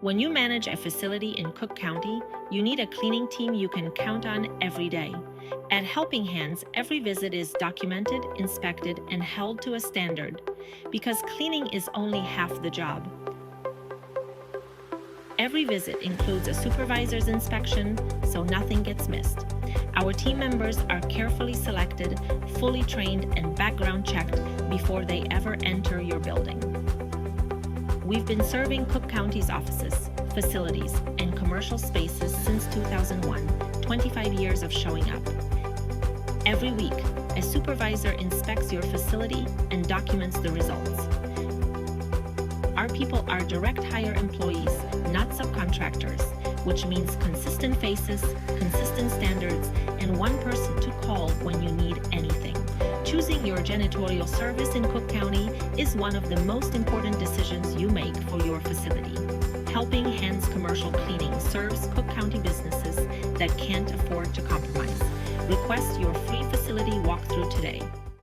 When you manage a facility in Cook County, you need a cleaning team you can count on every day. At Helping Hands, every visit is documented, inspected, and held to a standard, because cleaning is only half the job. Every visit includes a supervisor's inspection, so nothing gets missed. Our team members are carefully selected, fully trained, and background checked before they ever enter your building. We've been serving Cook County's offices, facilities, and commercial spaces since 2001, 25 years of showing up. Every week, a supervisor inspects your facility and documents the results. Our people are direct hire employees, not subcontractors, which means consistent faces, consistent standards, and one person to call when you need anything. Choosing your janitorial service in Cook County is one of the most important decisions you make for your facility. Helping Hands Commercial Cleaning serves Cook County businesses that can't afford to compromise. Request your free facility walkthrough today.